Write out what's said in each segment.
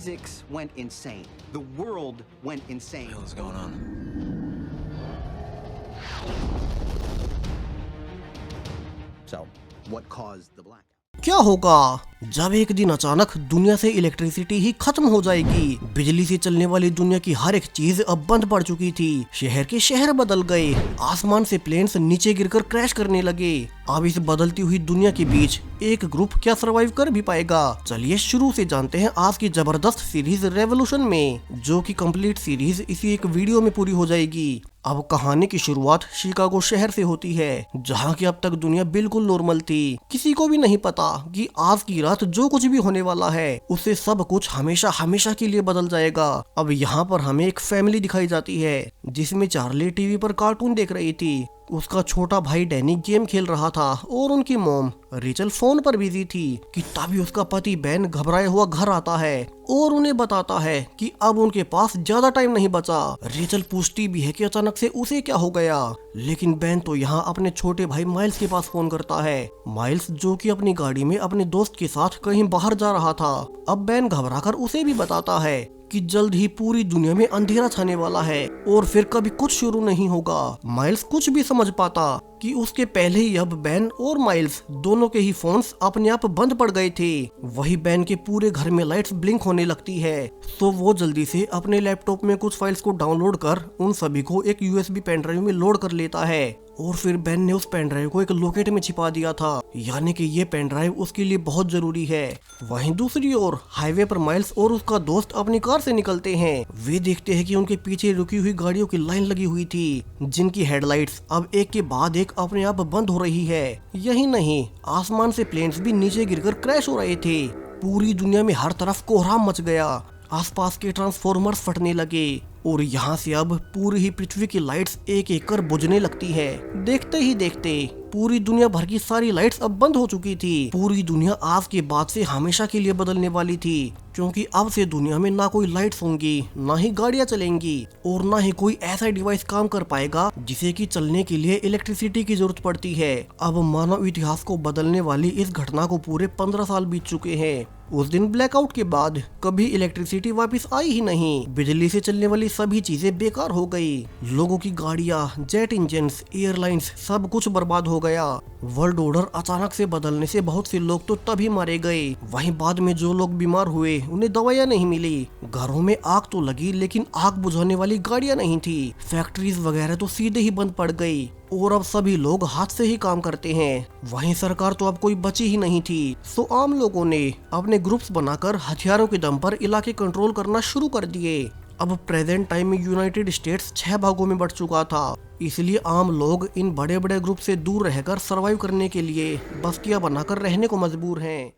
Physics went insane. The world went insane. What the hell is going on? So, what caused the blackout? क्या होगा जब एक दिन अचानक दुनिया से इलेक्ट्रिसिटी ही खत्म हो जाएगी। बिजली से चलने वाली दुनिया की हर एक चीज अब बंद पड़ चुकी थी। शहर के शहर बदल गए, आसमान से प्लेन्स नीचे गिरकर क्रैश करने लगे। अब इस बदलती हुई दुनिया के बीच एक ग्रुप क्या सरवाइव कर भी पाएगा? चलिए शुरू से जानते हैं आज की जबरदस्त सीरीज रेवोल्यूशन में, जो कि कंप्लीट सीरीज इसी एक वीडियो में पूरी हो जाएगी। अब कहानी की शुरुआत शिकागो शहर से होती है, जहाँ की अब तक दुनिया बिल्कुल नॉर्मल थी। किसी को भी नहीं पता कि आज की रात जो कुछ भी होने वाला है उससे सब कुछ हमेशा हमेशा के लिए बदल जाएगा। अब यहाँ पर हमें एक फैमिली दिखाई जाती है, जिसमें चार्ली टीवी पर कार्टून देख रही थी। उसका छोटा भाई डैनी गेम खेल रहा था और उनकी मॉम रेचल फोन पर बिजी थी कि तभी उसका पति बेन घबराया हुआ घर आता है और उन्हें बताता है कि अब उनके पास ज्यादा टाइम नहीं बचा। रेचल पूछती भी है कि अचानक से उसे क्या हो गया, लेकिन बेन तो यहाँ अपने छोटे भाई माइल्स के पास फोन करता है। माइल्स जो कि अपनी गाड़ी में अपने दोस्त के साथ कहीं बाहर जा रहा था। अब बेन घबराकर उसे भी बताता है कि जल्द ही पूरी दुनिया में अंधेरा छाने वाला है और फिर कभी कुछ शुरू नहीं होगा। माइल्स कुछ भी समझ पाता कि उसके पहले ही अब बेन और माइल्स दोनों के ही फोन्स अपने आप बंद पड़ गए थे। वही बेन के पूरे घर में लाइट्स ब्लिंक होने लगती है, तो वो जल्दी से अपने लैपटॉप में कुछ फाइल्स को डाउनलोड कर उन सभी को एक यूएसबी पेन ड्राइव में लोड कर लेता है। और फिर बेन ने उस पेन ड्राइव को एक लॉकेट में छिपा दिया था, यानी कि ये पेन ड्राइव उसके लिए बहुत जरूरी है। वहीं दूसरी ओर हाईवे पर माइल्स और उसका दोस्त अपनी कार से निकलते हैं। वे देखते हैं कि उनके पीछे रुकी हुई गाड़ियों की लाइन लगी हुई थी, जिनकी हेडलाइट्स अब एक के बाद एक अपने आप बंद हो रही है। यही नहीं, आसमान से प्लेन्स भी नीचे गिरकर क्रैश हो रहे थे। पूरी दुनिया में हर तरफ कोहराम मच गया, आसपास के ट्रांसफॉर्मर्स फटने लगे और यहाँ से अब पूरी ही पृथ्वी की लाइट्स एक एक कर बुझने लगती है। देखते ही देखते पूरी दुनिया भर की सारी लाइट्स अब बंद हो चुकी थी। पूरी दुनिया आज के बाद से हमेशा के लिए बदलने वाली थी, क्योंकि अब से दुनिया में ना कोई लाइट्स होंगी, ना ही गाड़ियां चलेंगी और ना ही कोई ऐसा डिवाइस काम कर पाएगा जिसे कि चलने के लिए इलेक्ट्रिसिटी की जरूरत पड़ती है। अब मानव इतिहास को बदलने वाली इस घटना को पूरे 15 साल बीत चुके हैं। उस दिन ब्लैकआउट के बाद कभी इलेक्ट्रिसिटी वापस आई ही नहीं। बिजली से चलने वाली सभी चीजें बेकार हो गई। लोगों की गाड़ियां, जेट इंजन्स, एयरलाइंस सब कुछ बर्बाद हो गया। वर्ल्ड ऑर्डर अचानक से बदलने से बहुत से लोग तो तभी मारे गए। वहीं बाद में जो लोग बीमार हुए उन्हें दवाइयां नहीं मिली। घरों में आग तो लगी, लेकिन आग बुझाने वाली गाड़ियां नहीं थी। फैक्ट्रीज वगैरह तो सीधे ही बंद पड़ गई और अब सभी लोग हाथ से ही काम करते हैं। वहीं सरकार तो अब कोई बची ही नहीं थी। सो आम लोगों ने अपने ग्रुप्स बनाकर हथियारों के दम पर इलाके कंट्रोल करना शुरू कर दिए। अब प्रेजेंट टाइम में यूनाइटेड स्टेट्स 6 भागों में बंट चुका था, इसलिए आम लोग इन बड़े बड़े ग्रुप से दूर रहकर सरवाइव करने के लिए बस्तियां बनाकर रहने को मजबूर हैं।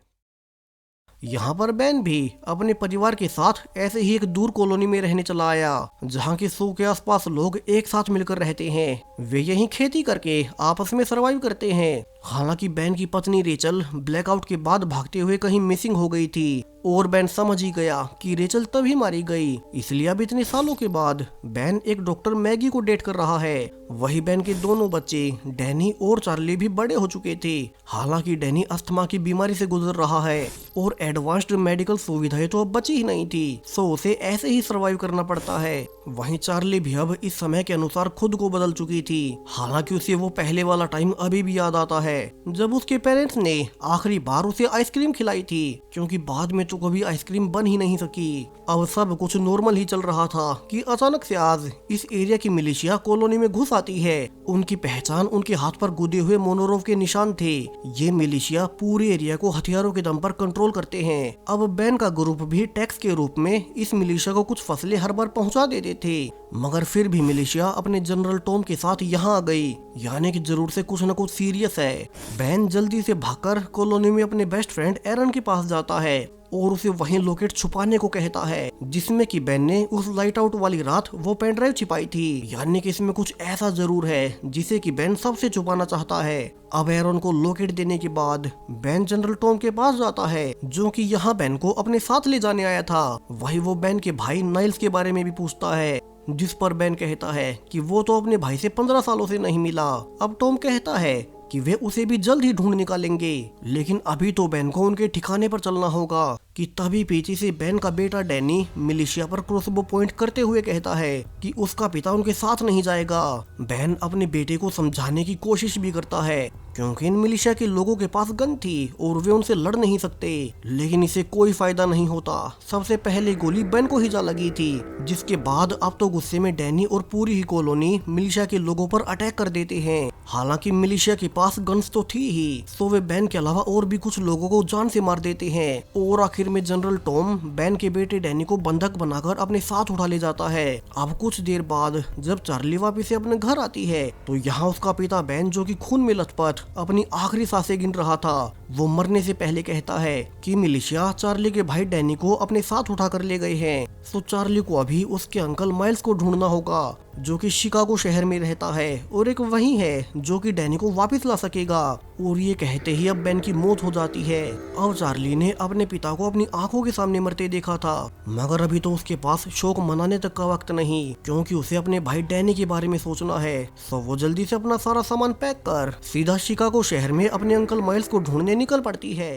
यहाँ पर बेन भी अपने परिवार के साथ ऐसे ही एक दूर कॉलोनी में रहने चला आया, जहाँ के 100 के आसपास लोग एक साथ मिलकर रहते हैं। वे यहीं खेती करके आपस में सरवाइव करते हैं। हालांकि बेन की पत्नी रेचल ब्लैकआउट के बाद भागते हुए कहीं मिसिंग हो गई थी और बेन समझ ही गया कि रेचल तभी मारी गई। इसलिए अब इतने सालों के बाद बेन एक डॉक्टर मैगी को डेट कर रहा है। वही बेन के दोनों बच्चे डैनी और चार्ली भी बड़े हो चुके थे। हालांकि डैनी अस्थमा की बीमारी से गुजर रहा है और एडवांस्ड मेडिकल सुविधाएं तो अब बची ही नहीं थी, सो उसे ऐसे ही सरवाइव करना पड़ता है। वहीं चार्ली भी अब इस समय के अनुसार खुद को बदल चुकी थी। हालांकि उसे वो पहले वाला टाइम अभी भी याद आता है जब उसके पेरेंट्स ने आखिरी बार उसे आइसक्रीम खिलाई थी, क्योंकि बाद में तो कभी आइसक्रीम बन ही नहीं सकी। अब सब कुछ नॉर्मल ही चल रहा था कि अचानक से आज इस एरिया की मिलिशिया कॉलोनी में घुस आती है। उनकी पहचान उनके हाथ पर गुदे हुए मोनोरोव के निशान थे। ये मिलिशिया पूरे एरिया को हथियारों के दम पर कंट्रोल करते हैं। अब बेन का ग्रुप भी टैक्स के रूप में इस मिलिशिया को कुछ फसलें हर बार पहुंचा देते थे, मगर फिर भी मिलिशिया अपने जनरल टॉम के साथ यहाँ आ गई, यानी कि जरूर से कुछ न कुछ सीरियस है। बेन जल्दी से भागकर कॉलोनी में अपने बेस्ट फ्रेंड एरन के पास जाता है और उसे वहीं लोकेट छुपाने को कहता है, जिसमें कि बेन ने उस लाइट आउट वाली रात वो पेन ड्राइव छिपाई थी। यानी कि इसमें कुछ ऐसा जरूर है जिसे कि बेन सबसे छुपाना चाहता है। अब एरन को लोकेट देने के बाद बेन जनरल टॉम के पास जाता है, जो कि यहाँ बेन को अपने साथ ले जाने आया था। वही वो बेन के भाई नाइल्स के बारे में भी पूछता है, जिस पर बेन कहता है कि वो तो अपने भाई से 15 सालों से नहीं मिला। अब टॉम कहता है कि वे उसे भी जल्द ही ढूंढ निकालेंगे, लेकिन अभी तो बेन को उनके ठिकाने पर चलना होगा, कि तभी पीछे से बेन का बेटा डैनी मिलिशिया पर क्रॉसबो पॉइंट करते हुए कहता है कि उसका पिता उनके साथ नहीं जाएगा। बेन अपने बेटे को समझाने की कोशिश भी करता है क्योंकि इन मिलिशिया के लोगों के पास गन थी और वे उनसे लड़ नहीं सकते, लेकिन इसे कोई फायदा नहीं होता। सबसे पहले गोली बेन को ही जा लगी थी, जिसके बाद अब तो गुस्से में डैनी और पूरी ही कॉलोनी मिलिशिया के लोगों पर अटैक कर देते हैं। हालांकि मिलिशिया के पास गन्स तो थी ही, तो वे बेन के अलावा और भी कुछ लोगों को जान से मार देते हैं और आखिर में जनरल टॉम बेन के बेटे डैनी को बंधक बनाकर अपने साथ उठा ले जाता है। अब कुछ देर बाद जब चार्ली वापस से अपने घर आती है तो यहाँ उसका पिता बेन, जो कि खून में लथपथ अपनी आखिरी सांसें गिन रहा था, वो मरने से पहले कहता है कि मिलिशिया चार्ली के भाई डैनी को अपने साथ उठा कर ले गए हैं, तो चार्ली को अभी उसके अंकल माइल्स को ढूंढना होगा, जो कि शिकागो शहर में रहता है और एक वही है जो कि डैनी को वापस ला सकेगा। और ये कहते ही अब बेन की मौत हो जाती है। अब चार्ली ने अपने पिता को अपनी आंखों के सामने मरते देखा था, मगर अभी तो उसके पास शोक मनाने तक का वक्त नहीं, क्योंकि उसे अपने भाई डैनी के बारे में सोचना है। तो वो जल्दी से अपना सारा सामान पैक कर सीधा शिकागो शहर में अपने अंकल माइल्स को ढूंढने निकल पड़ती है।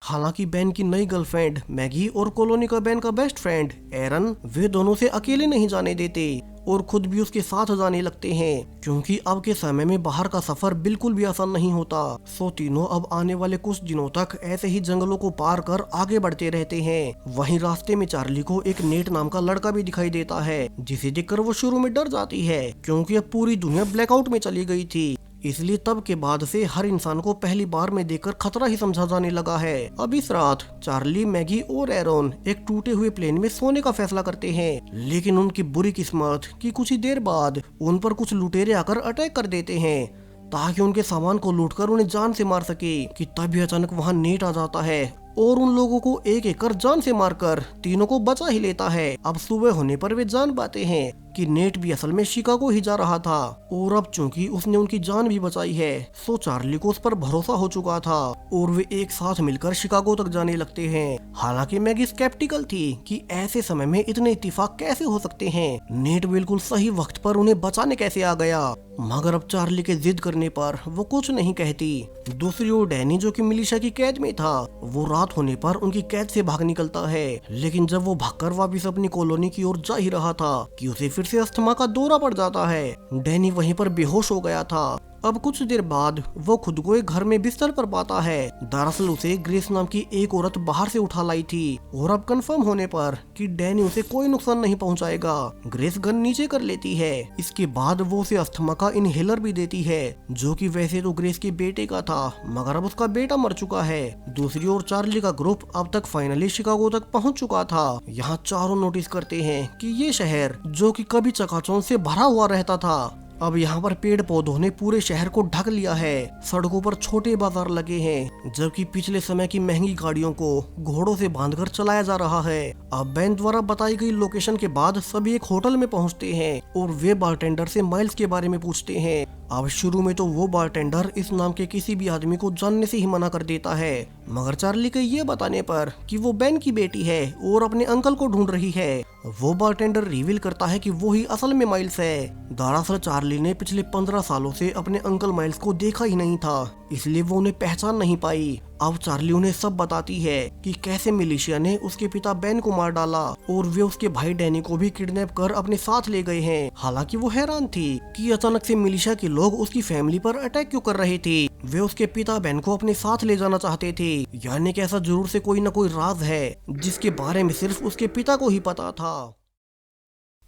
हालांकि बेन की नई गर्लफ्रेंड मैगी और कॉलोनी का बेन का बेस्ट फ्रेंड एरन, वे दोनों से अकेले नहीं जाने देते और खुद भी उसके साथ जाने लगते हैं, क्योंकि अब के समय में बाहर का सफर बिल्कुल भी आसान नहीं होता। सो तीनों अब आने वाले कुछ दिनों तक ऐसे ही जंगलों को पार कर आगे बढ़ते रहते हैं। वहीं रास्ते में चार्ली को एक नेट नाम का लड़का भी दिखाई देता है, जिसे देखकर वो शुरू में डर जाती है, क्योंकि अब पूरी दुनिया ब्लैकआउट में चली गई थी। इसलिए तब के बाद से हर इंसान को पहली बार में देखकर खतरा ही समझा जाने लगा है। अब इस रात चार्ली, मैगी और एरोन एक टूटे हुए प्लेन में सोने का फैसला करते हैं, लेकिन उनकी बुरी किस्मत कि कुछ ही देर बाद उन पर कुछ लुटेरे आकर अटैक कर देते हैं ताकि उनके सामान को लूटकर उन्हें जान से मार सके। कि तभी अचानक वहां नेट आ जाता है और उन लोगों को एक एक कर जान से मारकर तीनों को बचा ही लेता है। अब सुबह होने पर वे जान पाते हैं कि नेट भी असल में शिकागो ही जा रहा था और अब चूंकि उसने उनकी जान भी बचाई है, सो चार्ली को उस पर भरोसा हो चुका था और वे एक साथ मिलकर शिकागो तक जाने लगते हैं। हालांकि मैगी स्केप्टिकल थी कि ऐसे समय में इतने इत्तेफाक कैसे हो सकते हैं, नेट बिल्कुल सही वक्त पर उन्हें बचाने कैसे आ गया। मगर अब चार्ली के जिद करने पर वो कुछ नहीं कहती। दूसरी ओर डैनी, जो कि मिलिशिया की कैद में था, वो रात होने पर उनकी कैद से भाग निकलता है, लेकिन जब वो भागकर वापस अपनी कॉलोनी की ओर जा ही रहा था कि उसे फिर से अस्थमा का दौरा पड़ जाता है। डैनी वहीं पर बेहोश हो गया था। अब कुछ देर बाद वो खुद को एक घर में बिस्तर पर पाता है। दरअसल उसे ग्रेस नाम की एक औरत बाहर से उठा लाई थी और अब कंफर्म होने पर कि डैनी उसे कोई नुकसान नहीं पहुंचाएगा, ग्रेस गन नीचे कर लेती है। इसके बाद वो उसे अस्थमा का इनहेलर भी देती है, जो कि वैसे तो ग्रेस के बेटे का था, मगर अब उसका बेटा मर चुका है। दूसरी ओर चार्ली का ग्रुप अब तक फाइनली शिकागो तक पहुँच चुका था। यहाँ चारों नोटिस करते हैं कि ये शहर, जो कि कभी चकाचौंध से भरा हुआ रहता था, अब यहाँ पर पेड़ पौधों ने पूरे शहर को ढक लिया है। सड़कों पर छोटे बाजार लगे हैं, जबकि पिछले समय की महंगी गाड़ियों को घोड़ों से बांधकर चलाया जा रहा है। अब बेन द्वारा बताई गई लोकेशन के बाद सभी एक होटल में पहुँचते हैं और वे बारटेंडर से माइल्स के बारे में पूछते हैं। अब शुरू में तो वो बारटेंडर इस नाम के किसी भी आदमी को जानने से ही मना कर देता है, मगर चार्ली के ये बताने पर कि वो बेन की बेटी है और अपने अंकल को ढूंढ रही है, वो बारटेंडर रिवील करता है कि वो ही असल में माइल्स है। दरअसल चार्ली ने पिछले 15 सालों से अपने अंकल माइल्स को देखा ही नहीं था, इसलिए वो उन्हें पहचान नहीं पाई। अब चार्ली उन्हें सब बताती है कि कैसे मिलिशिया ने उसके पिता बेन को मार डाला और वे उसके भाई डैनी को भी किडनैप कर अपने साथ ले गए हैं। हालांकि वो हैरान थी कि अचानक से मिलिशिया के लोग उसकी फैमिली पर अटैक क्यों कर रहे थे। वे उसके पिता बेन को अपने साथ ले जाना चाहते थे, यानी कि ऐसा जरूर से कोई न कोई राज है जिसके बारे में सिर्फ उसके पिता को ही पता था।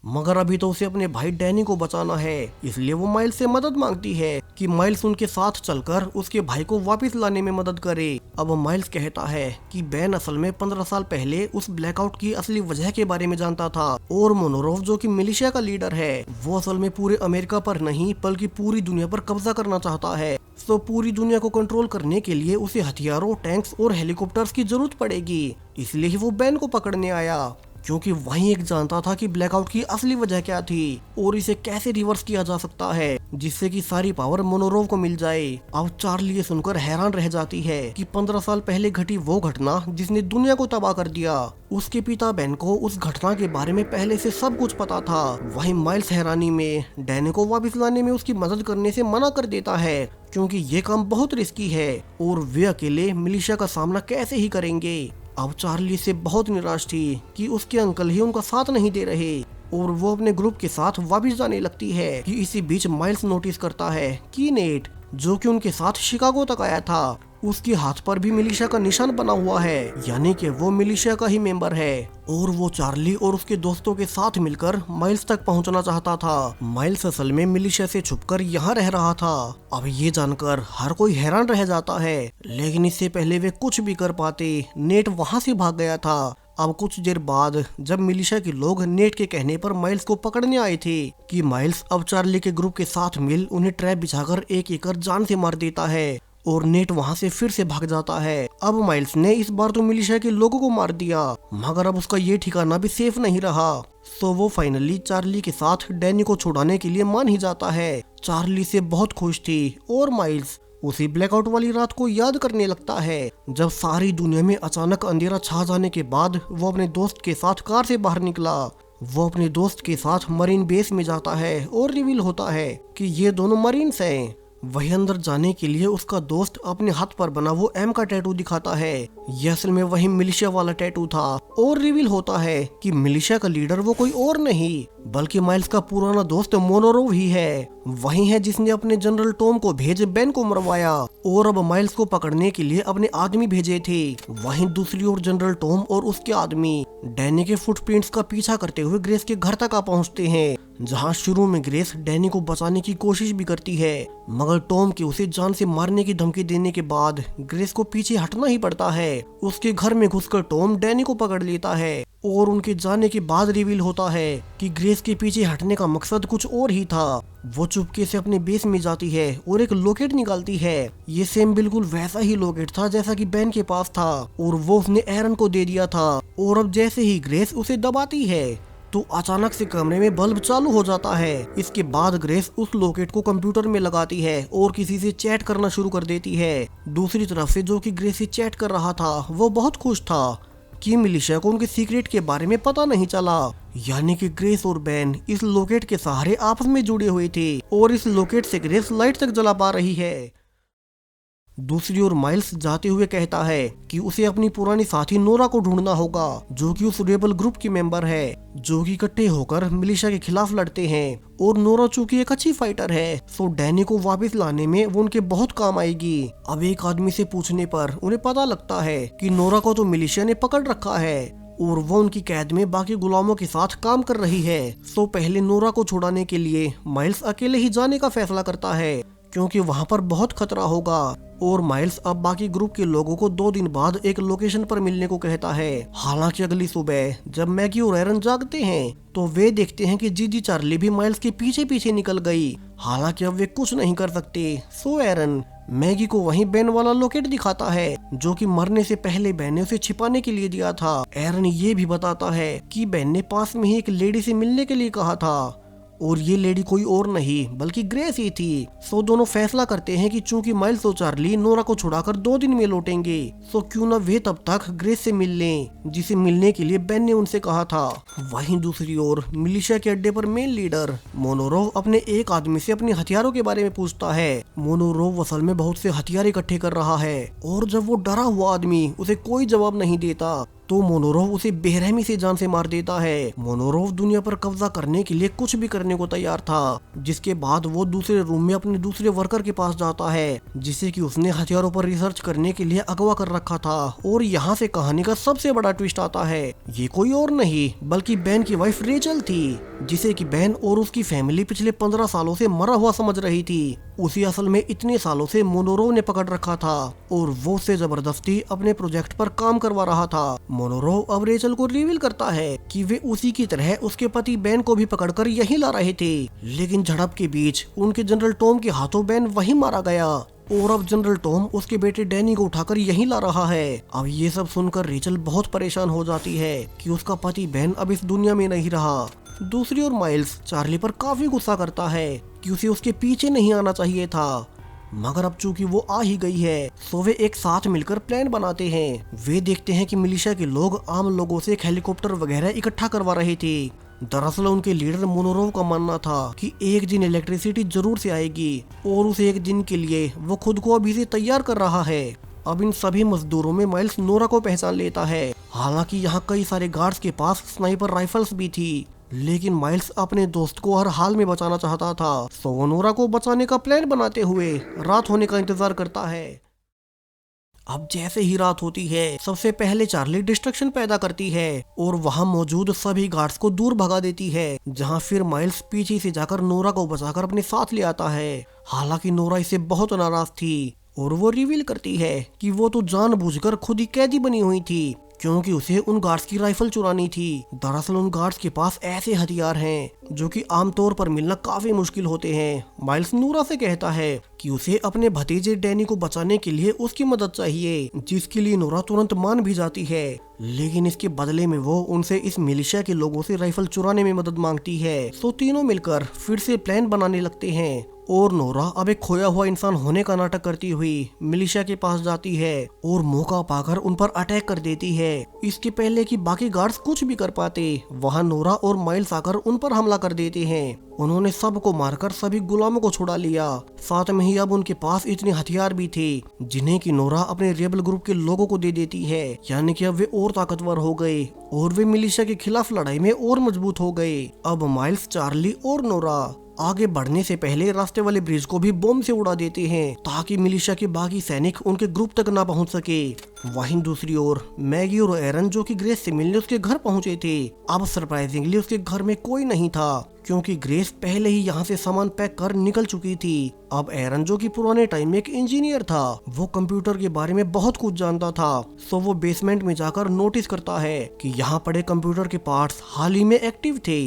मगर अभी तो उसे अपने भाई डैनी को बचाना है, इसलिए वो माइल्स से मदद मांगती है कि माइल्स उनके साथ चलकर उसके भाई को वापस लाने में मदद करे। अब माइल्स कहता है कि बेन असल में 15 साल पहले उस ब्लैकआउट की असली वजह के बारे में जानता था और मोनोरोव, जो कि मिलिशिया का लीडर है, वो असल में पूरे अमेरिका पर नहीं बल्कि पूरी दुनिया पर कब्जा करना चाहता है। तो पूरी दुनिया को कंट्रोल करने के लिए उसे हथियारों, टैंक्स और हेलीकॉप्टर्स की जरूरत पड़ेगी, इसलिए ही वो बेन को पकड़ने आया, क्योंकि वही एक जानता था कि ब्लैकआउट की असली वजह क्या थी और इसे कैसे रिवर्स किया जा सकता है जिससे कि सारी पावर मोनोरोव को मिल जाए। अब चार्ली ये सुनकर हैरान रह जाती है कि 15 साल पहले घटी वो घटना जिसने दुनिया को तबाह कर दिया, उसके पिता बेन को उस घटना के बारे में पहले से सब कुछ पता था। वहीं माइल्स हैरानी में डैनी को वापस लाने में उसकी मदद करने से मना कर देता है, क्योंकि ये काम बहुत रिस्की है और वे अकेले मिलिशिया का सामना कैसे ही करेंगे। अब चार्ली से बहुत निराश थी कि उसके अंकल ही उनका साथ नहीं दे रहे और वो अपने ग्रुप के साथ वापस जाने लगती है कि इसी बीच माइल्स नोटिस करता है कि नेट, जो कि उनके साथ शिकागो तक आया था, उसके हाथ पर भी मिलिशिया का निशान बना हुआ है, यानी कि वो मिलिशिया का ही मेंबर है और वो चार्ली और उसके दोस्तों के साथ मिलकर माइल्स तक पहुंचना चाहता था। माइल्स असल में मिलिशिया से छुपकर यहाँ रह रहा था। अब ये जानकर हर कोई हैरान रह जाता है, लेकिन इससे पहले वे कुछ भी कर पाते, नेट वहाँ से भाग गया था। अब कुछ देर बाद जब मिलिशिया के लोग नेट के कहने पर माइल्स को पकड़ने आए थे कि माइल्स अब चार्ली के ग्रुप के साथ मिल उन्हें ट्रैप बिछाकर एक एक कर जान से मार देता है और नेट वहां से फिर से भाग जाता है। अब माइल्स ने इस बार तो मिलिशिया के लोगों को मार दिया, मगर अब उसका ये ठिकाना भी सेफ नहीं रहा। सो वो फाइनली चार्ली के साथ डैनी को छुड़ाने के लिए मान ही जाता है। चार्ली से बहुत खुश थी और माइल्स उसी ब्लैकआउट वाली रात को याद करने लगता है जब सारी दुनिया में अचानक अंधेरा छा जाने के बाद वो अपने दोस्त के साथ कार से बाहर निकला। वो अपने दोस्त के साथ मरीन बेस में जाता है और रिवील होता है कि ये दोनों मरीन्स हैं। वही अंदर जाने के लिए उसका दोस्त अपने हाथ पर बना वो एम का टैटू दिखाता है। ये असल में वही मिलिशिया वाला टैटू था और रिवील होता है कि मिलिशिया का लीडर वो कोई और नहीं बल्कि माइल्स का पुराना दोस्त मोनोरोव ही है। वही है जिसने अपने जनरल टॉम को भेज बेन को मरवाया और अब माइल्स को पकड़ने के लिए अपने आदमी भेजे थे। वहीं दूसरी ओर जनरल टॉम और उसके आदमी डैनी के फुटप्रिंट्स का पीछा करते हुए ग्रेस के घर तक आ पहुंचते हैं, जहां शुरू में ग्रेस डैनी को बचाने की कोशिश भी करती है, मगर टॉम के उसे जान से मारने की धमकी देने के बाद ग्रेस को पीछे हटना ही पड़ता है। उसके घर में घुसकर टॉम डैनी को पकड़ लेता है और उनके जाने के बाद रिवील होता है कि ग्रेस के पीछे हटने का मकसद कुछ और ही था। वो चुपके से अपने बेस में जाती है और एक लोकेट निकालती है। ये सेम बिल्कुल वैसा ही लोकेट था जैसा कि बेन के पास था और वो उसने एरन को दे दिया था। और अब जैसे ही ग्रेस उसे दबाती है तो अचानक से कमरे में बल्ब चालू हो जाता है। इसके बाद ग्रेस उस लोकेट को कंप्यूटर में लगाती है और किसी से चैट करना शुरू कर देती है। दूसरी तरफ से जो कि ग्रेस से चैट कर रहा था वो बहुत खुश था कि मिलिशिया को उनके सीक्रेट के बारे में पता नहीं चला, यानी कि ग्रेस और बेन इस लोकेट के सहारे आपस में जुड़े हुए थे और इस लोकेट से ग्रेस लाइट तक जला पा रही है। दूसरी ओर माइल्स जाते हुए कहता है कि उसे अपनी पुरानी साथी नोरा को ढूंढना होगा, जो कि उस रेबल ग्रुप की मेंबर है, जो कि इकट्ठे होकर मिलिशिया के खिलाफ लड़ते हैं। और नोरा चूंकि एक अच्छी फाइटर है, सो डैनी को वापस लाने में वो उनके बहुत काम आएगी। अब एक आदमी से पूछने पर उन्हें पता लगता है कि नोरा को तो मिलिशिया ने पकड़ रखा है और वो उनकी कैद में बाकी गुलामों के साथ काम कर रही है। सो पहले नोरा को छुड़ाने के लिए माइल्स अकेले ही जाने का फैसला करता है क्योंकि वहाँ पर बहुत खतरा होगा। और माइल्स अब बाकी ग्रुप के लोगों को 2 दिन बाद एक लोकेशन पर मिलने को कहता है। हालांकि अगली सुबह जब मैगी और एरन जागते हैं तो वे देखते हैं कि जीजी चार्ली भी माइल्स के पीछे पीछे निकल गई। हालांकि अब वे कुछ नहीं कर सकते। सो एरन मैगी को वहीं बेन वाला लोकेट दिखाता है जो कि मरने से पहले बेन ने उसे छिपाने के लिए दिया था। एरन ये भी बताता है कि बेन ने पास में ही एक लेडी से मिलने के लिए कहा था और ये लेडी कोई और नहीं बल्कि ग्रेस ही थी। सो दोनों फैसला करते हैं कि चूंकि माइल्स और चार्ली नोरा को छुड़ाकर 2 दिन में लौटेंगे, सो क्यों ना वे तब तक ग्रेस से मिल लें, जिसे मिलने के लिए बेन ने उनसे कहा था। वहीं दूसरी ओर मिलिशिया के अड्डे पर मेन लीडर मोनोरोव अपने एक आदमी से अपने हथियारों के बारे में पूछता है। मोनोरोव असल में बहुत से हथियार इकट्ठे कर रहा है और जब वो डरा हुआ आदमी उसे कोई जवाब नहीं देता तो मोनोरोव उसे बेरहमी से जान से मार देता है। मोनोरोव दुनिया पर कब्जा करने के लिए कुछ भी करने को तैयार था, जिसके बाद वो दूसरे रूम में अपने दूसरे वर्कर के पास जाता है जिसे कि उसने हथियारों पर रिसर्च करने के लिए अगवा कर रखा था। और यहाँ से कहानी का सबसे बड़ा ट्विस्ट आता है। ये कोई और नहीं बल्कि बेन की वाइफ रेचल थी, जिसे कि बेन और उसकी फैमिली पिछले 15 सालों से मरा हुआ समझ रही थी। उसी असल में इतने सालों से मोनोरोव ने पकड़ रखा था और वो उससे जबरदस्ती अपने प्रोजेक्ट पर काम करवा रहा था। मोनोरोव अब रेचल को रिवील करता है कि वे उसी की तरह उसके पति बेन को भी पकड़कर यहीं ला रहे थे, लेकिन झड़प के बीच उनके जनरल टॉम के हाथों बेन वहीं मारा गया और अब जनरल टॉम उसके बेटे डैनी को उठाकर यहीं ला रहा है। अब ये सब सुनकर रेचल बहुत परेशान हो जाती है कि उसका पति बेन अब इस दुनिया में नहीं रहा। दूसरी ओर माइल्स चार्ली पर काफी गुस्सा करता है कि उसे उसके पीछे नहीं आना चाहिए था, मगर अब चूंकि वो आ ही गई है तो वे एक साथ मिलकर प्लान बनाते हैं। वे देखते हैं कि मिलिशिया के लोग आम लोगों से एक हेलीकॉप्टर वगैरह इकट्ठा करवा रहे थे। दरअसल उनके लीडर मोनोरोव का मानना था कि एक दिन इलेक्ट्रिसिटी जरूर से आएगी और उस एक दिन के लिए वो खुद को अभी से तैयार कर रहा है। अब इन सभी मजदूरों में माइल्स नोरा को पहचान लेता है। हालांकि यहाँ कई सारे गार्ड्स के पास स्नाइपर राइफल्स भी थी, लेकिन माइल्स अपने दोस्त को हर हाल में बचाना चाहता था। सो वो नोरा को बचाने का प्लान बनाते हुए रात होने का इंतजार करता है। अब जैसे ही रात होती है, सबसे पहले चार्ली डिस्ट्रक्शन पैदा करती है और वहां मौजूद सभी गार्ड्स को दूर भगा देती है, जहां फिर माइल्स पीछे से जाकर नोरा को बचाकर अपने साथ ले आता है। हालांकि नोरा इससे बहुत नाराज थी और वो रिवील करती है कि वो तो जानबूझकर खुद ही कैदी बनी हुई थी, क्योंकि उसे उन गार्ड्स की राइफल चुरानी थी। दरअसल उन गार्ड्स के पास ऐसे हथियार हैं जो कि आमतौर पर मिलना काफी मुश्किल होते हैं। माइल्स नोरा से कहता है कि उसे अपने भतीजे डैनी को बचाने के लिए उसकी मदद चाहिए, जिसके लिए नोरा तुरंत मान भी जाती है। लेकिन इसके बदले में वो उनसे इस मिलिशिया के लोगों से राइफल चुराने में मदद मांगती है। तो तीनों मिलकर फिर से प्लान बनाने लगते हैं और नोरा अब एक खोया हुआ इंसान होने का नाटक करती हुई मिलिशिया के पास जाती है और मौका पाकर उन पर अटैक कर देती है। इसके पहले कि बाकी गार्ड्स कुछ भी कर पाते, वहां नोरा और माइल्स आकर उन पर हमला कर देते हैं। उन्होंने सबको मारकर सभी गुलामों को छुड़ा लिया। साथ में ही अब उनके पास इतने हथियार भी थे जिन्हें कि नोरा अपने रेबल ग्रुप के लोगों को दे देती है। यानी कि अब वे और ताकतवर हो गए और वे मिलिशिया के खिलाफ लड़ाई में और मजबूत हो गए। अब माइल्स, चार्ली और नोरा आगे बढ़ने से पहले रास्ते वाले ब्रिज को भी बॉम्ब से उड़ा देते हैं ताकि मिलिशिया के बाकी सैनिक उनके ग्रुप तक ना पहुंच सके। वहीं दूसरी ओर मैगी और एरन, जो कि ग्रेस से मिलने उसके घर पहुंचे थे, अब सरप्राइजिंगली उसके घर में कोई नहीं था, क्योंकि ग्रेस पहले ही यहाँ से सामान पैक कर निकल चुकी थी। अब एरन, जो कि पुराने टाइम में एक इंजीनियर था, वो कंप्यूटर के बारे में बहुत कुछ जानता था। सो वो बेसमेंट में जाकर नोटिस करता है कि यहाँ पड़े कंप्यूटर के पार्ट्स हाल ही में एक्टिव थे,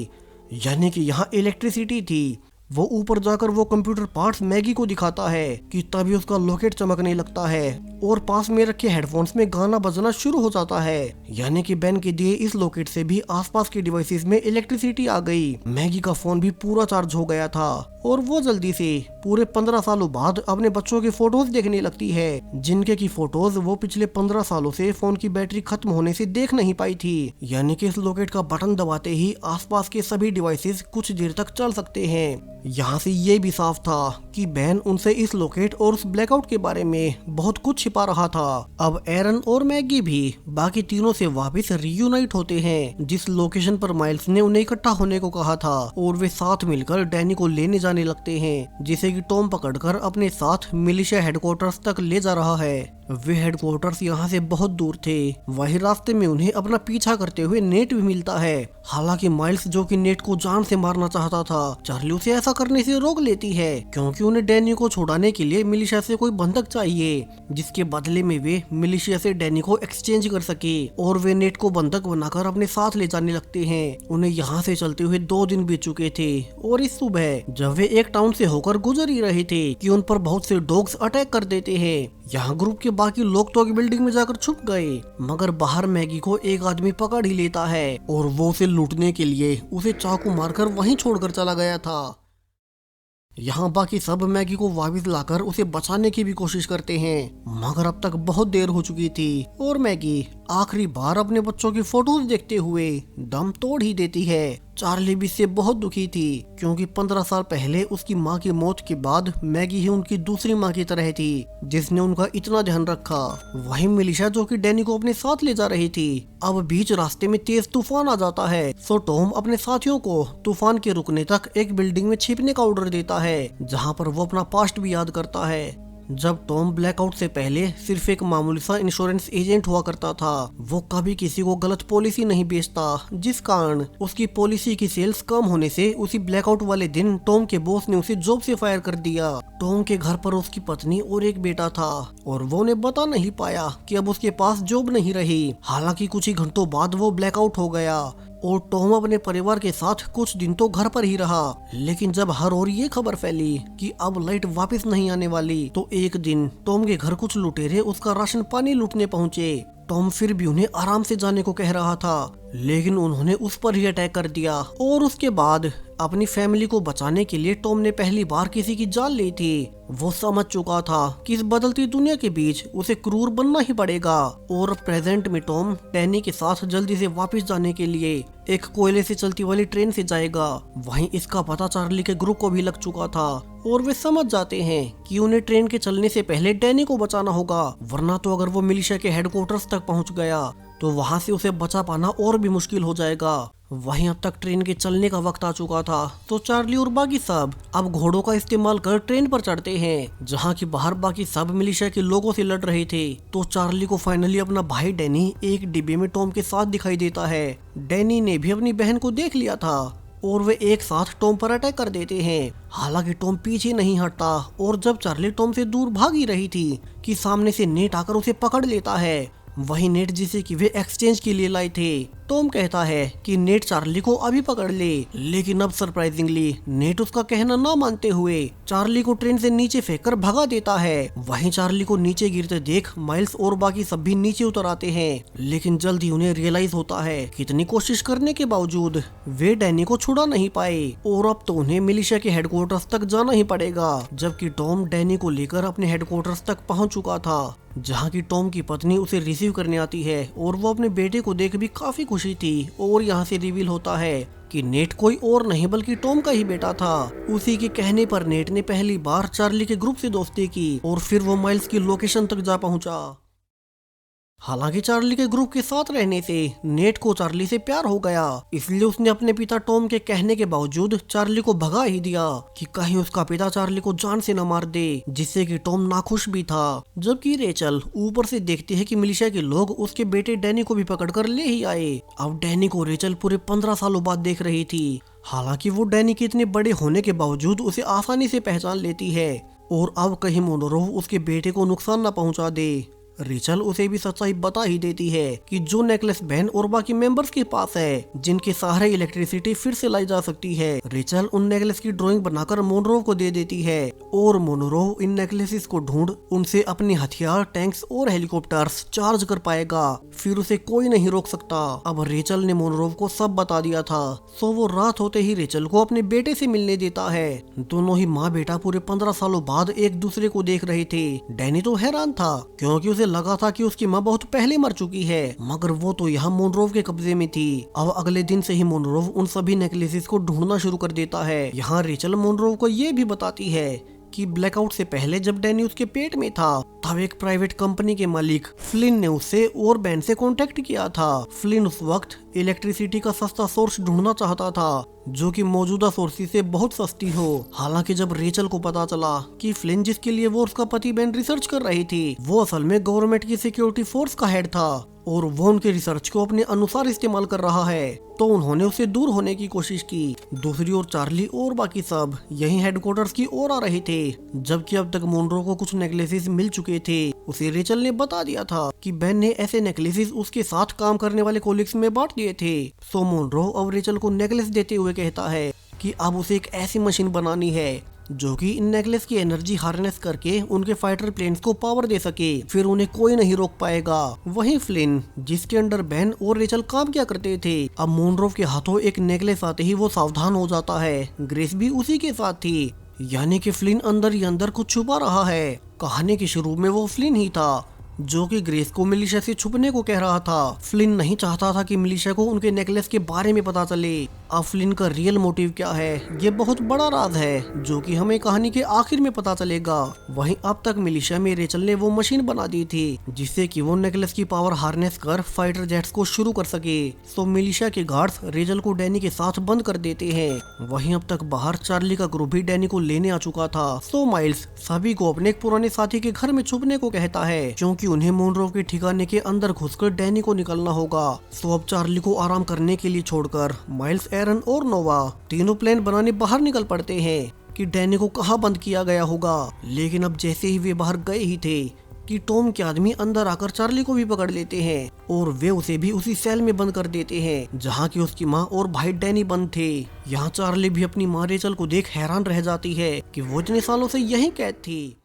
यानी कि यहाँ इलेक्ट्रिसिटी थी। वो ऊपर जाकर वो कंप्यूटर पार्ट्स मैगी को दिखाता है कि तभी उसका लॉकेट चमकने लगता है और पास में रखे हेडफोन्स में गाना बजना शुरू हो जाता है। यानी कि बेन के दिए इस लॉकेट से भी आसपास के डिवाइसेस में इलेक्ट्रिसिटी आ गई। मैगी का फोन भी पूरा चार्ज हो गया था और वो जल्दी से पूरे 15 सालों बाद अपने बच्चों के फोटोज देखने लगती है, जिनके की फोटोज वो पिछले 15 सालों से फोन की बैटरी खत्म होने से देख नहीं पाई थी। यानी कि इस लॉकेट का बटन दबाते ही आसपास के सभी डिवाइसेस कुछ देर तक चल सकते हैं। यहाँ से ये भी साफ था कि बेन उनसे इस लॉकेट और उस ब्लैकआउट के बारे में बहुत कुछ छिपा रहा था। अब एरन और मैगी भी बाकी तीनों से वापस रियूनाइट होते हैं जिस लोकेशन पर माइल्स ने उन्हें इकट्ठा होने को कहा था, और वे साथ मिलकर डैनी को लेने जाने लगते हैं, जिसे कि टॉम पकड़कर अपने साथ मिलिशिया हेडक्वार्टर्स तक ले जा रहा है। वे हेडक्वार्टर्स यहाँ से बहुत दूर थे। वही रास्ते में उन्हें अपना पीछा करते हुए नेट भी मिलता है। हालांकि माइल्स, जो कि नेट को जान से मारना चाहता था, चार्ली उसे ऐसा करने से रोक लेती है, क्योंकि उन्हें डैनी को छुड़ाने के लिए मिलिशिया से कोई बंधक चाहिए, जिसके बदले में वे मिलिशिया से डैनी को एक्सचेंज कर सके। और वे नेट को बंधक बनाकर अपने साथ ले जाने लगते हैं। उन्हें यहाँ से चलते हुए 2 दिन बीत चुके थे और इस सुबह जब वे एक टाउन से होकर गुजर ही रहे थे कि उन पर बहुत से डॉग्स अटैक कर देते हैं। यहाँ ग्रुप के बाकी लोग तो बिल्डिंग में जाकर छुप गए, मगर बाहर मैगी को एक आदमी पकड़ ही लेता है और वो उसे लूटने के लिए उसे चाकू मारकर वहीं छोड़कर चला गया था। यहाँ बाकी सब मैगी को वापस लाकर उसे बचाने की भी कोशिश करते हैं, मगर अब तक बहुत देर हो चुकी थी और मैगी आखिरी बार अपने बच्चों की फोटोज देखते हुए दम तोड़ ही देती है। चार्ली भी इससे बहुत दुखी थी, क्योंकि 15 साल पहले उसकी माँ की मौत के बाद मैगी ही उनकी दूसरी माँ की तरह थी, जिसने उनका इतना ध्यान रखा। वहीं मिलिशिया, जो कि डैनी को अपने साथ ले जा रही थी, अब बीच रास्ते में तेज तूफान आ जाता है। सो टॉम अपने साथियों को तूफान के रुकने तक एक बिल्डिंग में छिपने का ऑर्डर देता है, जहाँ पर वो अपना पास्ट भी याद करता है। जब टॉम ब्लैकआउट से पहले सिर्फ एक मामूली सा इंश्योरेंस एजेंट हुआ करता था, वो कभी किसी को गलत पॉलिसी नहीं बेचता, जिस कारण उसकी पॉलिसी की सेल्स कम होने से उसी ब्लैकआउट वाले दिन टॉम के बॉस ने उसे जॉब से फायर कर दिया। टॉम के घर पर उसकी पत्नी और एक बेटा था और वो उन्हें बता नहीं पाया कि अब उसके पास जॉब नहीं रही। हालांकि कुछ ही घंटों बाद वो ब्लैकआउट हो गया और टॉम अपने परिवार के साथ कुछ दिन तो घर पर ही रहा। लेकिन जब हर ओर ये खबर फैली कि अब लाइट वापस नहीं आने वाली, तो एक दिन टॉम के घर कुछ लुटेरे उसका राशन पानी लूटने पहुंचे। टॉम फिर भी उन्हें आराम से जाने को कह रहा था, लेकिन उन्होंने उस पर ही अटैक कर दिया और उसके बाद अपनी फैमिली को बचाने के लिए टॉम ने पहली बार किसी की जान ली थी। वो समझ चुका था कि इस बदलती दुनिया के बीच उसे क्रूर बनना ही पड़ेगा और प्रेजेंट में टॉम डैनी के साथ जल्दी से वापस जाने के लिए एक कोयले से चलती वाली ट्रेन से जाएगा। वहीं इसका पता चार्ली के ग्रुप को भी लग चुका था और वे समझ जाते हैं कि उन्हें ट्रेन के चलने से पहले डैनी को बचाना होगा, वरना तो अगर वो मिलिशिया के हेडक्वार्टर्स तक पहुंच गया तो वहां से उसे बचा पाना और भी मुश्किल हो जाएगा। वहीं अब तक ट्रेन के चलने का वक्त आ चुका था तो चार्ली और बाकी सब अब घोड़ों का इस्तेमाल कर ट्रेन पर चढ़ते हैं, जहां की बाहर बाकी सब मिलिशिया के लोगों से लड़ रहे थे। तो चार्ली को फाइनली अपना भाई डैनी एक डिब्बे में टॉम के साथ दिखाई देता है। डैनी ने भी अपनी बहन को देख लिया था और वे एक साथ टॉम पर अटैक कर देते हैं। हालांकि टॉम पीछे नहीं हटता और जब चार्ली टॉम से दूर भाग ही रही थी कि सामने से नेट आकर उसे पकड़ लेता है। वही नेट जिसे कि वे एक्सचेंज के लिए लाए थे। टॉम कहता है कि नेट चार्ली को अभी पकड़ ले, लेकिन अब सरप्राइजिंगली नेट उसका कहना ना मानते हुए चार्ली को ट्रेन से नीचे फेंककर भगा देता है। वहीं चार्ली को नीचे गिरते देख माइल्स और बाकी सब भी नीचे उतर आते हैं, लेकिन जल्द ही उन्हें रियलाइज होता है कितनी कोशिश करने के बावजूद वे डैनी को छुड़ा नहीं पाए और अब तो उन्हें मिलिशिया के हेडक्वार्टर्स तक जाना ही पड़ेगा। जबकि टॉम डैनी को लेकर अपने हेडक्वार्टर्स तक पहुंच चुका था, जहां की टॉम की पत्नी उसे रिसीव करने आती है और वो अपने बेटे को देख भी काफी खुशी थी। और यहाँ से रिवील होता है कि नेट कोई और नहीं बल्कि टॉम का ही बेटा था। उसी के कहने पर नेट ने पहली बार चार्ली के ग्रुप से दोस्ती की और फिर वो माइल्स की लोकेशन तक जा पहुंचा। हालांकि चार्ली के ग्रुप के साथ रहने से नेट को चार्ली से प्यार हो गया, इसलिए उसने अपने पिता टॉम के कहने के बावजूद चार्ली को भगा ही दिया कि कहीं उसका पिता चार्ली को जान से न मार दे, जिससे कि टॉम नाखुश भी था। जबकि रेचल ऊपर से देखती है कि मिलिशिया के लोग उसके बेटे डैनी को भी पकड़कर ले ही आए। अब डैनी को रेचल पूरे 15 सालों बाद देख रही थी। हालांकि वो डैनी के इतने बड़े होने के बावजूद उसे आसानी से पहचान लेती है और अब कहीं मोनोरोव उसके बेटे को नुकसान न पहुंचा दे। रेचल उसे भी सच्चाई बता ही देती है कि जो नेकलेस बहन और बाकी मेंबर्स के पास है, जिनके सहारे इलेक्ट्रिसिटी फिर से लाई जा सकती है। रेचल उन नेकलेस की ड्राइंग बनाकर मोनरोव को दे देती है और मोनरोव इन नेकलेसेस को ढूंढ उनसे अपने हथियार, टैंक्स और हेलीकॉप्टर्स चार्ज कर पाएगा। फिर उसे कोई नहीं रोक सकता। अब रेचल ने मोनरोव को सब बता दिया था, सो वो रात होते ही रेचल को अपने बेटे से मिलने देता है। दोनों ही माँ बेटा पूरे 15 सालों बाद एक दूसरे को देख रहे थे। डैनी तो हैरान था क्योंकि उसे लगा था कि उसकी माँ बहुत पहले मर चुकी है, मगर वो तो यहाँ मोनरोव के कब्जे में थी। अब अगले दिन से ही मोनरोव उन सभी नेकलेसेस को ढूंढना शुरू कर देता है। यहाँ रेचल मोनरोव को ये भी बताती है कि ब्लैकआउट से पहले जब डैनी उसके पेट में था तब एक प्राइवेट कंपनी के मालिक फ्लिन ने उससे और बैन से कांटेक्ट किया था। फ्लिन उस वक्त इलेक्ट्रिसिटी का सस्ता सोर्स ढूंढना चाहता था जो कि मौजूदा सोर्सेज से बहुत सस्ती हो। हालांकि जब रेचल को पता चला कि फ्लिन जिसके लिए वो उसका पति बैन रिसर्च कर रही थी, वो असल में गवर्नमेंट की सिक्योरिटी फोर्स का हेड था और वो उनके रिसर्च को अपने अनुसार इस्तेमाल कर रहा है, तो उन्होंने उससे दूर होने की कोशिश की। दूसरी ओर चार्ली और बाकी सब यही हेडक्वार्टर्स की ओर आ रहे थे, जबकि अब तक मोनरो को कुछ नेकलेसेस मिल चुके थे। उसे रेचल ने बता दिया था कि बेन ने ऐसे नेकलेसेस उसके साथ काम करने वाले कोलिग्स में बांट दिए थे। सो मोनरो अब रेचल को नेकलेस देते हुए कहता है कि अब उसे एक ऐसी मशीन बनानी है जो कि इन नेकलेस की एनर्जी हार्नेस करके उनके फाइटर प्लेन्स को पावर दे सके, फिर उन्हें कोई नहीं रोक पाएगा। वहीं फ्लिन जिसके अंडर बेन और रेचल काम किया करते थे, अब मोनरोव के हाथों एक नेकलेस आते ही वो सावधान हो जाता है। ग्रेस भी उसी के साथ थी, यानी कि फ्लिन अंदर ही अंदर कुछ छुपा रहा है। कहानी के शुरू में वो फ्लिन ही था जो कि ग्रेस को मिलिशिया से छुपने को कह रहा था। फ्लिन नहीं चाहता था कि मिलिशिया को उनके नेकलेस के बारे में पता चले। अब फ्लिन का रियल मोटिव क्या है, ये बहुत बड़ा राज है जो कि हमें कहानी के आखिर में पता चलेगा। वहीं अब तक मिलिशिया में रेचल ने वो मशीन बना दी थी जिससे कि वो नेकलेस की पावर हार्नेस कर फाइटर जेट्स को शुरू कर सके। तो मिलिशिया के गार्ड्स रेचल को डैनी के साथ बंद कर देते हैं। वहीं अब तक बाहर चार्ली का ग्रुप भी डैनी को लेने आ चुका था। सो माइल्स सभी को अपने एक पुराने साथी के घर में छुपने को कहता है क्योंकि उन्हें मोनरोव के ठिकाने के अंदर घुसकर डैनी को निकलना होगा। सो अब चार्ली को आराम करने के लिए छोड़कर माइल्स, एरन और नोवा तीनों प्लान बनाने बाहर निकल पड़ते हैं कि डैनी को कहाँ बंद किया गया होगा। लेकिन अब जैसे ही वे बाहर गए ही थे कि टॉम के आदमी अंदर आकर चार्ली को भी पकड़ लेते हैं और वे उसे भी उसी सेल में बंद कर देते हैं जहाँ की उसकी माँ और भाई डैनी बंद थे। यहाँ चार्ली भी अपनी माँ रेचल को देख हैरान रह जाती है कि वो इतने सालों से यहीं कैद थी।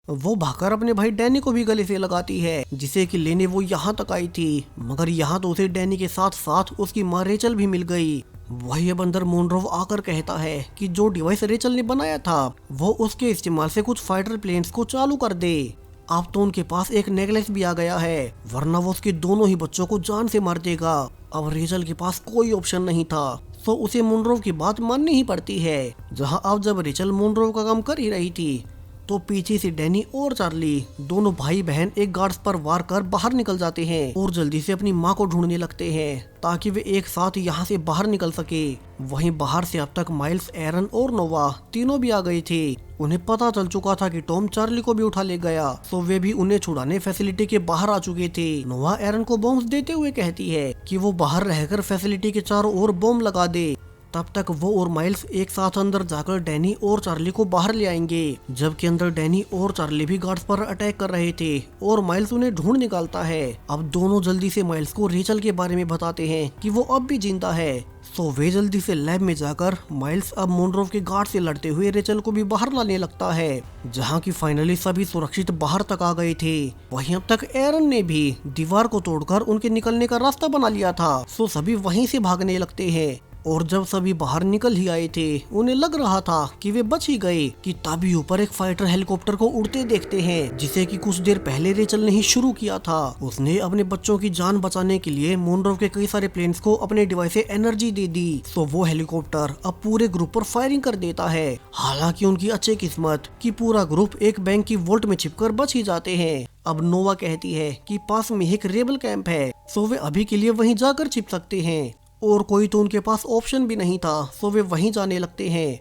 वो भागकर अपने भाई डैनी को भी गले से लगाती है जिसे कि लेने वो यहाँ तक आई थी, मगर यहाँ तो उसे डैनी के साथ साथ उसकी माँ रेचल भी मिल गई। वही अब अंदर मोनरोव आकर कहता है कि जो डिवाइस रेचल ने बनाया था वो उसके इस्तेमाल से कुछ फाइटर प्लेन्स को चालू कर दे। अब तो उनके पास एक नेकलेस भी आ गया है, वरना वो उसके दोनों ही बच्चों को जान से मार देगा। अब रेचल के पास कोई ऑप्शन नहीं था, तो उसे मोनरोव की बात माननी ही पड़ती है। जहां अब जब रेचल मोनरोव का काम कर ही रही थी तो पीछे से डैनी और चार्ली दोनों भाई बहन एक गार्ड्स पर वार कर बाहर निकल जाते हैं और जल्दी से अपनी माँ को ढूंढने लगते हैं ताकि वे एक साथ यहाँ से बाहर निकल सके। वहीं बाहर से अब तक माइल्स, एरन और नोवा तीनों भी आ गए थे। उन्हें पता चल चुका था कि टॉम चार्ली को भी उठा ले गया, तो वे भी उन्हें छुड़ाने फैसिलिटी के बाहर आ चुके थे। नोवा एरन को बॉम्ब्स देते हुए कहती है कि वो बाहर रहकर फैसिलिटी के चारों ओर बॉम्ब लगा दे। तब तक वो और माइल्स एक साथ अंदर जाकर डैनी और चार्ली को बाहर ले आएंगे, जबकि अंदर डैनी और चार्ली भी गार्ड्स पर अटैक कर रहे थे और माइल्स उन्हें ढूंढ निकालता है। अब दोनों जल्दी से माइल्स को रेचल के बारे में बताते हैं कि वो अब भी जिंदा है। तो वे जल्दी से लैब में जाकर माइल्स अब मोनरोव के गार्ड से लड़ते हुए रेचल को भी बाहर लाने लगता है, जहां की फाइनली सभी सुरक्षित बाहर तक आ गए थे। वहीं अब तक एरन ने भी दीवार को तोड़कर उनके निकलने का रास्ता बना लिया था, सो सभी वहीं से भागने लगते हैं। और जब सभी बाहर निकल ही आए थे, उन्हें लग रहा था कि वे बच ही गए कि तभी ऊपर एक फाइटर हेलीकॉप्टर को उड़ते देखते हैं, जिसे कि कुछ देर पहले रेचल ने ही शुरू किया था। उसने अपने बच्चों की जान बचाने के लिए मोनरोव के कई सारे प्लेन्स को अपने डिवाइस से एनर्जी दे दी। तो वो हेलीकॉप्टर अब पूरे ग्रुप पर फायरिंग कर देता है। हालांकि उनकी अच्छी किस्मत कि पूरा ग्रुप एक बैंक की वोल्ट में छिपकर बच ही जाते हैं। अब नोवा कहती है कि पास में एक रेबल कैंप है, सो वे अभी के लिए वहीं जाकर छिप सकते हैं और कोई तो उनके पास ऑप्शन भी नहीं था, सो वे वहीं जाने लगते हैं।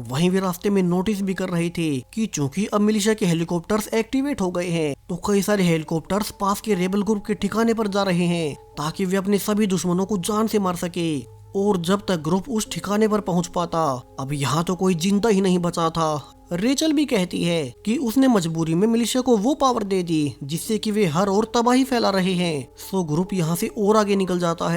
वहीं वे रास्ते में नोटिस भी कर रहे थे कि चूंकि अब मिलिशिया के हेलीकॉप्टर्स एक्टिवेट हो गए हैं, तो कई सारे हेलीकॉप्टर्स पास के रेबल ग्रुप के ठिकाने पर जा रहे हैं ताकि वे अपने सभी दुश्मनों को जान से मार सके। और जब तक ग्रुप उस ठिकाने पर पहुंच पाता, अब यहाँ तो कोई जिंदा ही नहीं बचा था। रेचल भी कहती है कि उसने मजबूरी में मिलिशिया को वो पावर दे दी जिससे कि वे हर ओर तबाही फैला रहे हैं। सो ग्रुप यहाँ से और आगे निकल जाता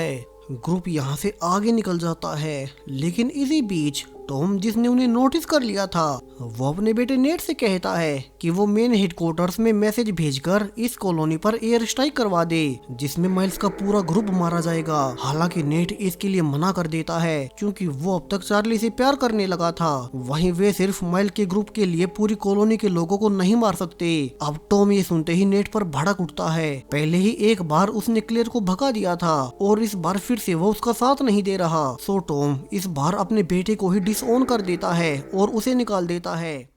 है। लेकिन इसी बीच टॉम, जिसने उन्हें नोटिस कर लिया था, वो अपने बेटे नेट से कहता है कि वो मेन हेडक्वार्टर्स में मैसेज भेजकर इस कॉलोनी पर एयर स्ट्राइक करवा दे, जिसमें माइल्स का पूरा ग्रुप मारा जाएगा। हालांकि नेट इसके लिए मना कर देता है क्योंकि वो अब तक चार्ली से प्यार करने लगा था। वहीं वे सिर्फ माइल्स के ग्रुप के लिए पूरी कॉलोनी के लोगों को नहीं मार सकते। अब टॉम ये सुनते ही नेट पर भड़क उठता है। पहले ही एक बार उसने क्लेयर को भगा दिया था और इस बार फिर से वो उसका साथ नहीं दे रहा। सो टॉम इस बार अपने बेटे को ही ऑन कर देता है और उसे निकाल देता है।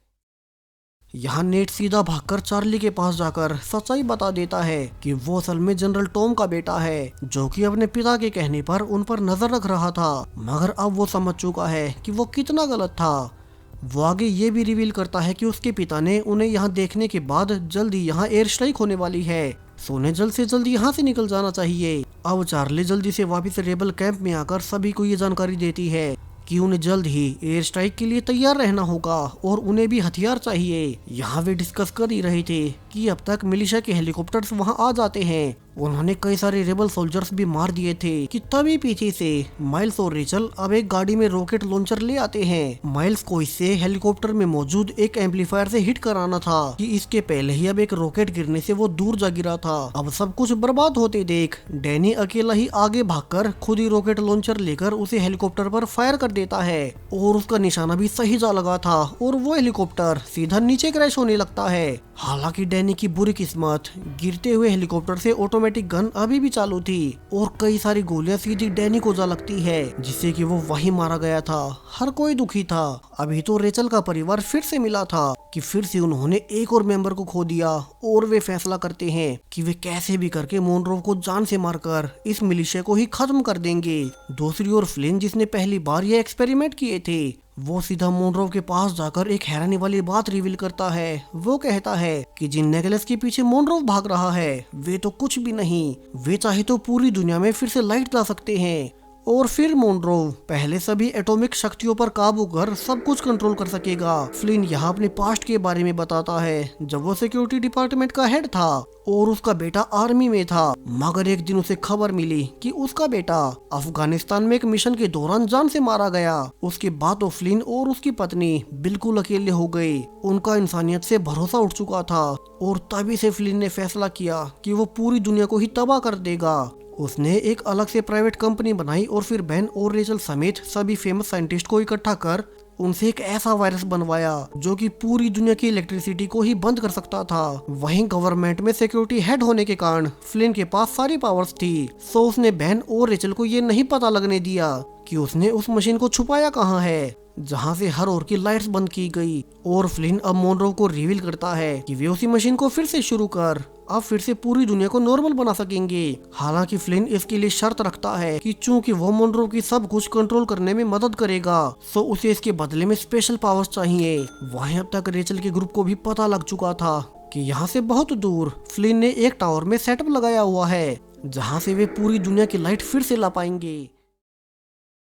यहाँ नेट सीधा भागकर चार्ली के पास जाकर सच्चाई बता देता है कि वो असल में जनरल टॉम का बेटा है, जो कि अपने पिता के कहने पर उन पर नजर रख रहा था, मगर अब वो समझ चुका है कि वो कितना गलत था। वो आगे ये भी रिवील करता है कि उसके पिता ने उन्हें यहाँ देखने के बाद जल्दी यहाँ एयर स्ट्राइक होने वाली है, सो उन्हें जल्द से जल्द यहाँ से निकल जाना चाहिए। अब चार्ली जल्दी से वापस रेबल कैंप में आकर सभी को ये जानकारी देती है कि उन्हें जल्द ही एयर स्ट्राइक के लिए तैयार रहना होगा और उन्हें भी हथियार चाहिए। यहाँ वे डिस्कस कर ही रहे थे कि अब तक मिलिशिया के हेलीकॉप्टर्स वहाँ आ जाते हैं। उन्होंने कई सारे रेबल सोल्जर्स भी मार दिए थे कि तभी पीछे से माइल्स और रेचल अब एक गाड़ी में रॉकेट लॉन्चर ले आते हैं। माइल्स को इससे हेलीकॉप्टर में मौजूद एक एम्पलीफायर से हिट कराना था कि इसके पहले ही अब एक रॉकेट गिरने से वो दूर जा गिरा था। अब सब कुछ बर्बाद होते देख डैनी अकेला ही आगे भागकर खुद ही रॉकेट लॉन्चर लेकर उसे हेलीकॉप्टर पर फायर कर देता है और उसका निशाना भी सही जा लगा था और वो हेलीकॉप्टर सीधा नीचे क्रैश होने लगता है। हालांकि डैनी की बुरी किस्मत, गिरते हुए हेलीकॉप्टर से ऑटोमेटिक गन अभी भी चालू थी और कई सारी गोलियां सीधी डैनी को जा लगती है, जिससे कि वो वहीं मारा गया था। हर कोई दुखी था। अभी तो रेचल का परिवार फिर से मिला था कि फिर से उन्होंने एक और मेंबर को खो दिया और वे फैसला करते हैं कि वे कैसे भी करके मोनरोव को जान से मारकर इस मिलिशिया को ही खत्म कर देंगे। दूसरी ओर फ्लिन, जिसने पहली बार ये एक्सपेरिमेंट किए थे, वो सीधा मोनरोव के पास जाकर एक हैरानी वाली बात रिवील करता है। वो कहता है कि जिन नेकलेस के पीछे मोनरोव भाग रहा है वे तो कुछ भी नहीं, वे चाहे तो पूरी दुनिया में फिर से लाइट ला सकते हैं और फिर मोनरोव पहले सभी एटॉमिक शक्तियों पर काबू कर सब कुछ कंट्रोल कर सकेगा। फ्लिन यहाँ अपने पास्ट के बारे में बताता है जब वो सिक्योरिटी डिपार्टमेंट का हेड था और उसका बेटा आर्मी में था, मगर एक दिन उसे खबर मिली कि उसका बेटा अफगानिस्तान में एक मिशन के दौरान जान से मारा गया। उसके बाद तो फ्लिन और उसकी पत्नी बिल्कुल अकेले हो गए। उनका इंसानियत से भरोसा उठ चुका था और तभी से फ्लिन ने फैसला किया कि वो पूरी दुनिया को ही तबाह कर देगा। उसने एक अलग से प्राइवेट कंपनी बनाई और फिर बेन और रेचल समेत सभी फेमस साइंटिस्ट को इकट्ठा कर उनसे एक ऐसा वायरस बनवाया जो कि पूरी दुनिया की इलेक्ट्रिसिटी को ही बंद कर सकता था। वहीं गवर्नमेंट में सिक्योरिटी हेड होने के कारण फ्लिन के पास सारी पावर्स थी, सो उसने बेन और रेचल को ये नहीं पता लगने दिया कि उसने उस मशीन को छुपाया कहाँ है जहाँ से हर ओर की लाइट्स बंद की गई। और फ्लिन अब मोनरोव को रिवील करता है कि वे उसी मशीन को फिर से शुरू कर अब फिर से पूरी दुनिया को नॉर्मल बना सकेंगे। हालांकि फ्लिन इसके लिए शर्त रखता है कि चूंकि वो मोनरोव की सब कुछ कंट्रोल करने में मदद करेगा, सो उसे इसके बदले में स्पेशल पावर्स चाहिए। वहीं अब तक रेचल के ग्रुप को भी पता लग चुका था कि यहाँ से बहुत दूर फ्लिन ने एक टावर में सेटअप लगाया हुआ है जहाँ से वे पूरी दुनिया की लाइट फिर से ला पाएंगे।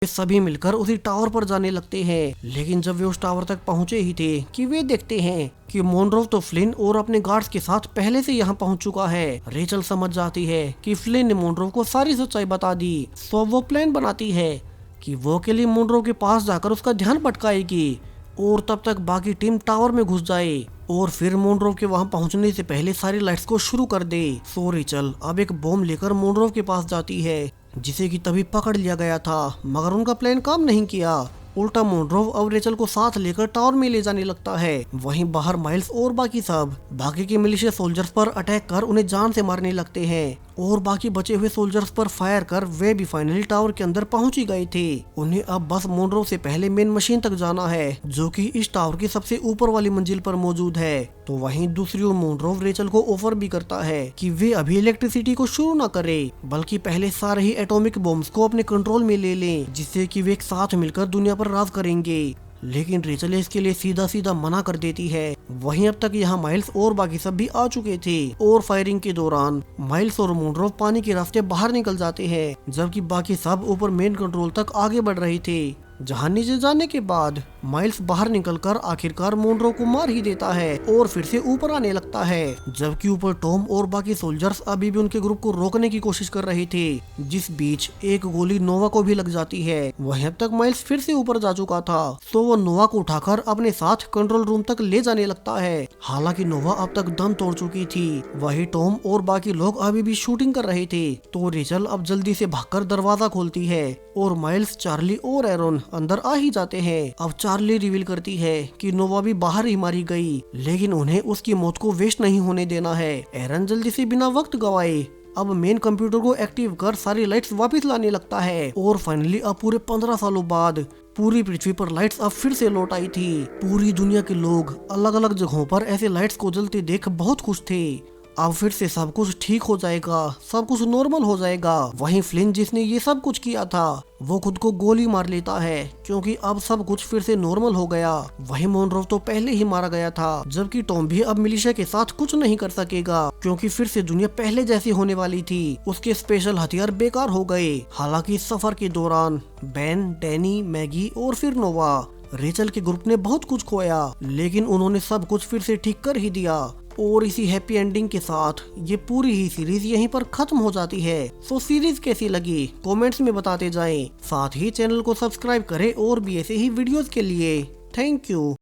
वे सभी मिलकर उसी टावर पर जाने लगते हैं, लेकिन जब वे उस टावर तक पहुंचे ही थे कि वे देखते हैं कि मोनरोव तो फ्लिन और अपने गार्ड्स के साथ पहले से यहाँ पहुंच चुका है। रेचल समझ जाती है कि फ्लिन ने मोनरोव को सारी सच्चाई बता दी, सो वो प्लान बनाती है कि वो अकेले मोनरोव के पास जाकर उसका ध्यान भटकाएगी और तब तक बाकी टीम टावर में घुस जाए और फिर मोनरोव के वहां पहुंचने से पहले सारी लाइट्स को शुरू कर दे। सो रेचल अब एक बॉम्ब लेकर मोनरोव के पास जाती है जिसे कि तभी पकड़ लिया गया था, मगर उनका प्लान काम नहीं किया। उल्टा मोनरोव अब रेचल को साथ लेकर टावर में ले जाने लगता है। वहीं बाहर माइल्स और बाकी सब बाकी के मिलिशिया सोल्जर्स पर अटैक कर उन्हें जान से मारने लगते हैं और बाकी बचे हुए सोल्जर्स पर फायर कर वे भी फाइनली टावर के अंदर पहुंच ही गए थे। उन्हें अब बस मोनरोव से पहले मेन मशीन तक जाना है जो कि इस टावर की सबसे ऊपर वाली मंजिल पर मौजूद है। तो वहीं दूसरी ओर मोनरोव रेचल को ऑफर भी करता है कि वे अभी इलेक्ट्रिसिटी को शुरू न करे बल्कि पहले सारे ही एटॉमिक बॉम्ब्स को अपने कंट्रोल में ले लें, जिससे कि वे एक साथ मिलकर दुनिया पर राज करेंगे। लेकिन रेचल इसके लिए सीधा सीधा मना कर देती है। वहीं अब तक यहाँ माइल्स और बाकी सब भी आ चुके थे और फायरिंग के दौरान माइल्स और मोनरोव पानी के रास्ते बाहर निकल जाते हैं, जबकि बाकी सब ऊपर मेन कंट्रोल तक आगे बढ़ रहे थे। जहाँ नीचे जाने के बाद माइल्स बाहर निकलकर आखिरकार मोनरोव को मार ही देता है और फिर से ऊपर आने लगता है, जबकि ऊपर टॉम और बाकी सोल्जर्स अभी भी उनके ग्रुप को रोकने की कोशिश कर रहे थे, जिस बीच एक गोली नोवा को भी लग जाती है। वहीं अब तक माइल्स फिर से ऊपर जा चुका था, तो वो नोवा को उठाकर अपने साथ कंट्रोल रूम तक ले जाने लगता है। हालांकि नोवा अब तक दम तोड़ चुकी थी। वही टॉम और बाकी लोग अभी भी शूटिंग कर रहे थे, तो रेचल अब जल्दी से भागकर दरवाजा खोलती है और माइल्स, चार्ली और एरन अंदर आ ही जाते हैं। अब चार्ली रिवील करती है कि नोवा भी बाहर ही मारी गई, लेकिन उन्हें उसकी मौत को वेस्ट नहीं होने देना है। एरन जल्दी से बिना वक्त गवाए अब मेन कंप्यूटर को एक्टिव कर सारी लाइट्स वापस लाने लगता है और फाइनली अब पूरे 15 सालों बाद पूरी पृथ्वी पर लाइट्स अब फिर से लौट आई थी। पूरी दुनिया के लोग अलग अलग जगहों पर ऐसे लाइट्स को जलते देख बहुत खुश थे। अब फिर से सब कुछ ठीक हो जाएगा, सब कुछ नॉर्मल हो जाएगा। वहीं फ्लिन जिसने ये सब कुछ किया था वो खुद को गोली मार लेता है क्योंकि अब सब कुछ फिर से नॉर्मल हो गया। वहीं मोनरोव तो पहले ही मारा गया था, जबकि टॉम भी अब मिलिशिया के साथ कुछ नहीं कर सकेगा क्योंकि फिर से दुनिया पहले जैसी होने वाली थी। उसके स्पेशल हथियार बेकार हो गए। हालांकि इस सफर के दौरान बेन, डैनी, मैगी और फिर नोवा, रेचल के ग्रुप ने बहुत कुछ खोया, लेकिन उन्होंने सब कुछ फिर से ठीक कर ही दिया। और इसी हैप्पी एंडिंग के साथ ये पूरी ही सीरीज यहीं पर खत्म हो जाती है। सो सीरीज कैसी लगी कमेंट्स में बताते जाएं। साथ ही चैनल को सब्सक्राइब करें और भी ऐसे ही वीडियोस के लिए। Thank you.